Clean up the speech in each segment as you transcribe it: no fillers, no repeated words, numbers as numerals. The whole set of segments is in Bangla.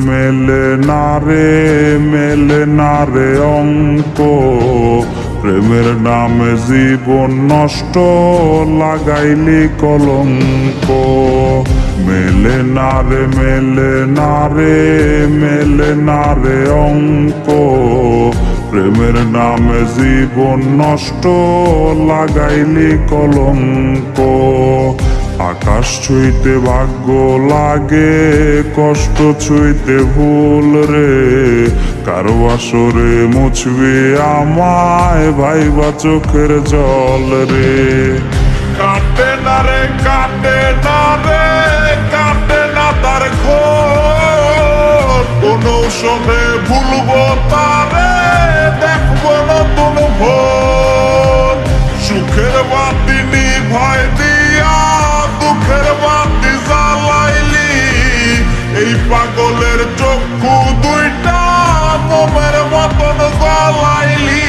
মেলে না রে অঙ্ক, প্রেমের নামে জীবন নষ্ট লাগাইলি কলঙ্ক। মেলে না রে অঙ্ক, প্রেমের নামে জীবন নষ্ট লাগাইলি কলঙ্ক। আকাশ ছুঁইতে ভাগ্য লাগে, কষ্ট ছুঁইতে ভুল রে, কারো আসরে মুছবে আমায় ভাইবা চোখের জল রে। কাটে না রে তার ঘোর, কোন ঔষধে ভুলবো তারে, দেখবো নতুন ভোর। সুখের বাতি নিভাই দিয়া দুঃখের বাতি জ্বালাইলি, এই পাগলের চক্ষু দুইটা মোমের মতন জ্বালাইলি।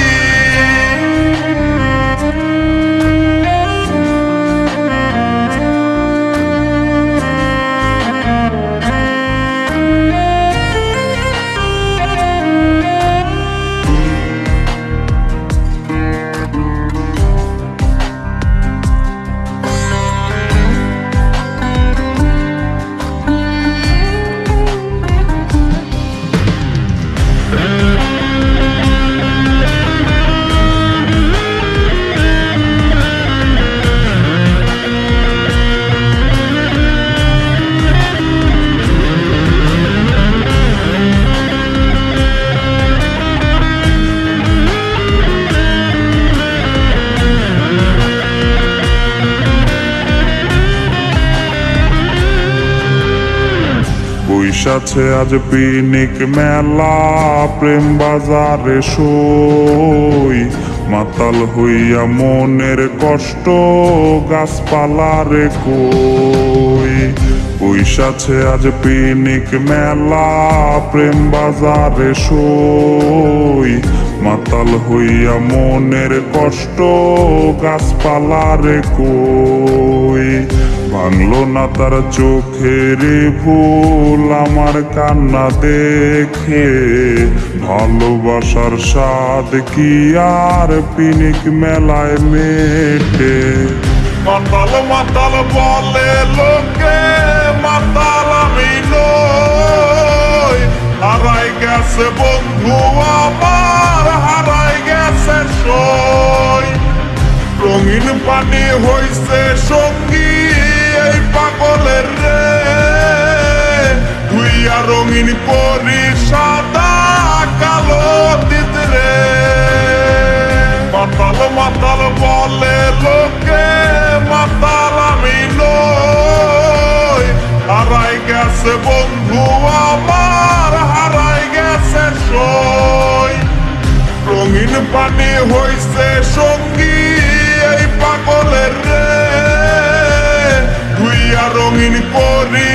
বৈশাছে আজ পিনিক মেলা, প্রেম বাজারে সই, মাতাল হইয়া মনের কষ্ট গাছপালারে কই। বৈশাছে আজ পিনিক মেলা, প্রেম বাজারে সই, মাতাল হইয়া মনের কষ্ট গাছপালারে কই। ভাঙলো না তার চোখের ভুল আমার কান্না দেখে, ভালোবাসার স্বাদ কি আর পিনিক মেলায় মেটে। মাতাল বলে লোকে, মাতাল আমি নই, হারাই গেছে বন্ধু আমার, হারাই গেছে সই। রঙিন পানি হইছে সঙ্গী এই পাগলের রে, তুইয়া রঙিন করি সাদা কালো দিত রে। মাতাল বলে লোকে, মাতাল আমি নই, হারাই গেছে বন্ধু আমার, হারাই গেছে সই। রঙিন পানি হইছে সঙ্গী এই পাগলের রে, তুইয়া রঙিন করি